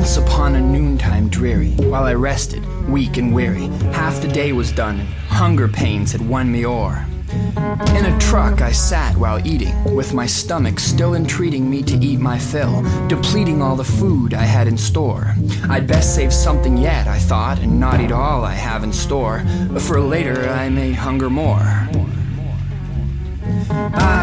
Once upon a noontime dreary, while I rested, weak and weary, half the day was done, and hunger pains had won me o'er. In a truck I sat while eating, with my stomach still entreating me to eat my fill, depleting all the food I had in store. I'd best save something yet, I thought, and not eat all I have in store, for later I may hunger more.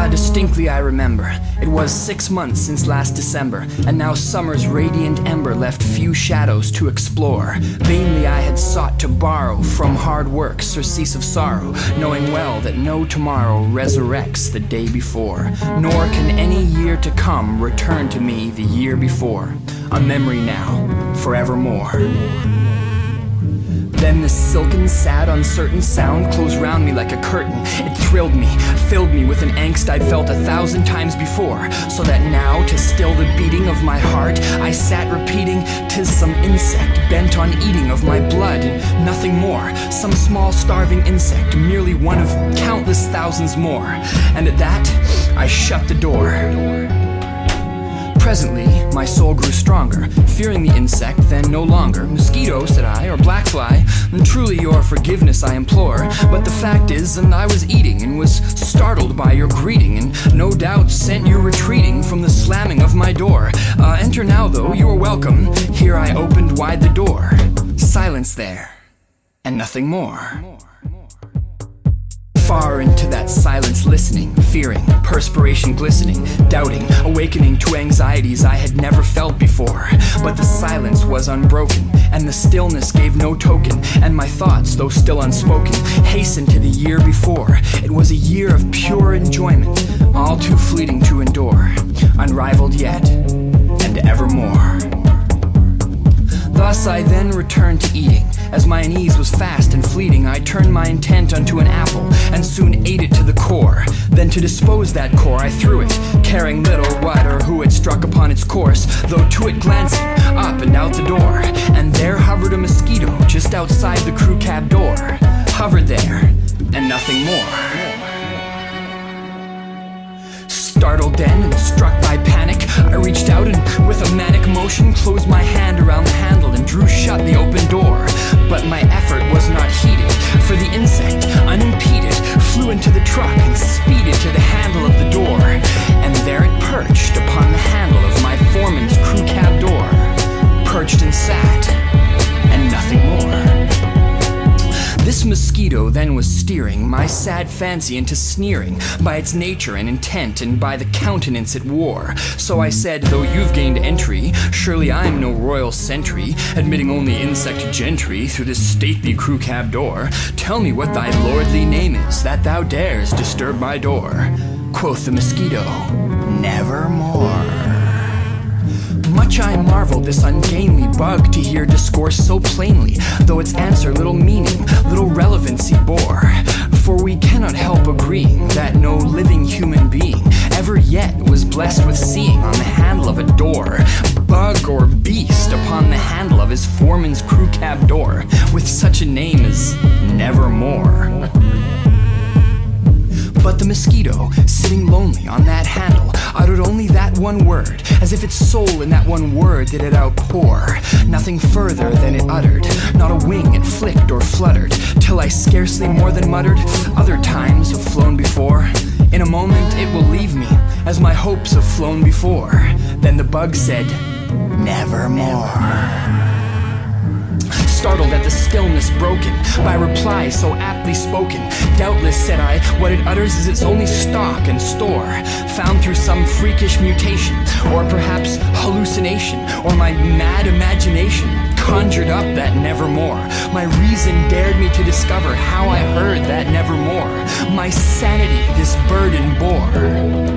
Distinctly I remember, it was 6 months since last December, and now summer's radiant ember left few shadows to explore. Vainly I had sought to borrow from hard work surcease of sorrow, knowing well that no tomorrow resurrects the day before, nor can any year to come return to me the year before, a memory now, forevermore. Then this silken, sad, uncertain sound closed round me like a curtain. It thrilled me, filled me with an angst I'd felt 1,000 times before, so that now, to still the beating of my heart, I sat repeating, "'Tis some insect bent on eating of my blood, and nothing more, some small starving insect, merely one of countless thousands more." And at that, I shut the door. Presently, my soul grew stronger, fearing the insect then no longer. "Mosquito," said I, "or black fly, truly your forgiveness I implore. But the fact is, and I was eating, and was startled by your greeting, and no doubt sent you retreating from the slamming of my door. Enter now, though, you are welcome." Here I opened wide the door. Silence there, and nothing more. Far into that silence listening, fearing, perspiration glistening, doubting, awakening to anxieties I had never felt before. But the silence was unbroken, and the stillness gave no token, and my thoughts, though still unspoken, hastened to the year before. It was a year of pure enjoyment, all too fleeting to endure, unrivaled yet, and evermore. Thus I then returned to eating. As my unease was fast and fleeting, I turned my intent unto an apple, and soon ate it to the core. Then to dispose that core I threw it, caring little what or who it struck upon its course, though to it glancing, up and out the door. And there hovered a mosquito, just outside the crew cab door. Hovered there, and nothing more. Startled then and struck by panic, I reached out and with a manic motion closed my hand around the handle and drew shut the open door. But my effort was not heeded, for the insect, unimpeded, flew into the truck and speeded to the handle of the door. And there it perched upon the handle of my foreman's crew cab door. Perched and sat, and nothing more. This mosquito then was steering my sad fancy into sneering, by its nature and intent, and by the countenance it wore. So I said, "Though you've gained entry, surely I'm no royal sentry, admitting only insect gentry through this stately crew cab door. Tell me what thy lordly name is, that thou dares disturb my door." Quoth the mosquito, "Nevermore." Much I marveled this ungainly bug to hear discourse so plainly, though its answer little meaning, little relevancy bore. For we cannot help agreeing that no living human being ever yet was blessed with seeing on the handle of a door, bug or beast upon the handle of his foreman's crew cab door, with such a name as Nevermore. But the mosquito, sitting lonely on that handle, uttered only that one word, as if its soul in that one word did it outpour. Nothing further than it uttered, not a wing it flicked or fluttered, till I scarcely more than muttered, "Other times have flown before. In a moment it will leave me, as my hopes have flown before." Then the bug said, "Nevermore." Startled at the stillness broken by reply so aptly spoken, "Doubtless," said I, "what it utters is its only stock and store, found through some freakish mutation, or perhaps hallucination, or my mad imagination conjured up that nevermore. My reason dared me to discover how I heard that nevermore. My sanity this burden bore."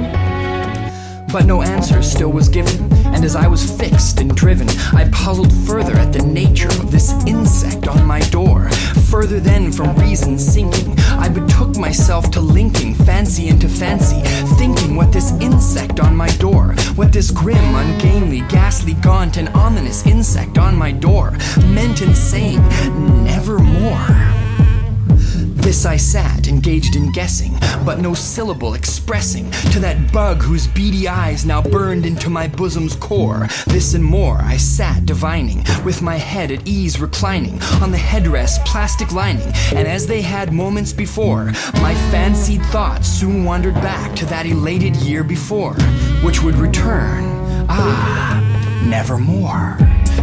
But no answer still was given, and as I was fixed and driven, I puzzled further at the nature of this insect on my door. Further then from reason sinking, I betook myself to linking fancy into fancy, thinking what this insect on my door, what this grim, ungainly, ghastly, gaunt, and ominous insect on my door meant in saying, "Nevermore." This I sat, engaged in guessing, but no syllable expressing to that bug whose beady eyes now burned into my bosom's core. This and more I sat divining, with my head at ease reclining on the headrest's plastic lining, and as they had moments before, my fancied thoughts soon wandered back to that elated year before, which would return, nevermore.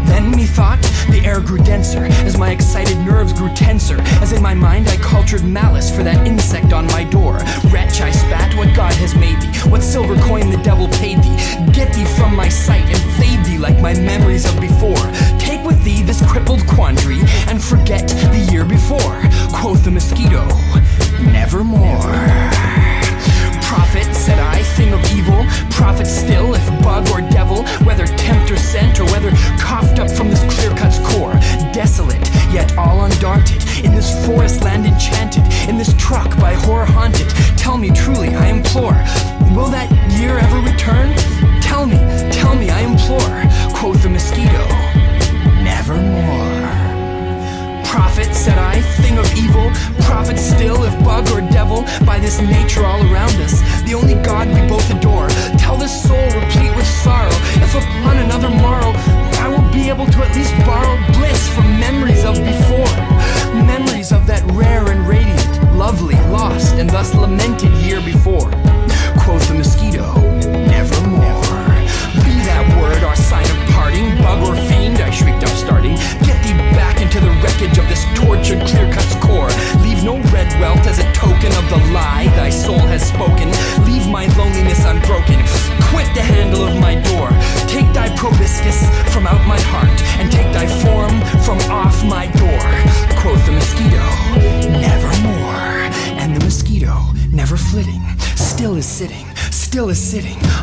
Then methought the air grew denser, as my excited nerves grew tenser, as in my mind I cultured malice for that insect on my door. Wretch, I spat, what God has made thee, what silver coin the devil paid thee. Get thee from my sight and fade thee like my memories of before. Take with thee this crippled quandary and forget the year before. Quoth the mosquito, nevermore. Prophet, said I, thing of evil, prophet still, if bug or devil, whether tempter sent or whether coughed up from this clear-cut's core, desolate, yet all undaunted, in this forest land enchanted, in this truck by horror haunted. Tell me truly, I implore, will that year ever return? Tell me, I implore. Quoth the mosquito, nevermore. Prophet, said I, thing of evil, prophet still, if bug or devil, by this nature all around us, the only God we both adore. Tell this soul replete with sorrow, if upon another morrow I will be able to at least borrow bliss from memories of before, memories of that rare and radiant, lovely, lost, and thus lamented year before. Quoth the mosquito, nevermore. Be that word our sign of parting, bug or fiend, I shrieked out starting. Get thee back into the wreckage of this tortured clear-cut's core. Leave no red welt as a token of the lie thy soul has spoken. Leave my loneliness unbroken. Quit the handle of my door. Take thy proboscis from out my heart, and take thy form from off my door. Quoth the mosquito, nevermore. And the mosquito, never flitting, still is sitting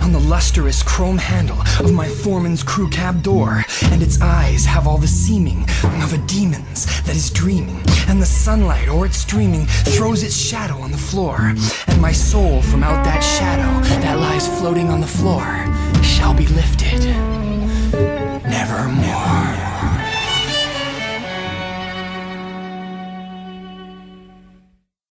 on the lustrous chrome handle of my foreman's crew cab door, and its eyes have all the seeming of a demon's that is dreaming, and the sunlight o'er it streaming throws its shadow on the floor, and my soul from out that shadow that lies floating on the floor shall be lifted nevermore.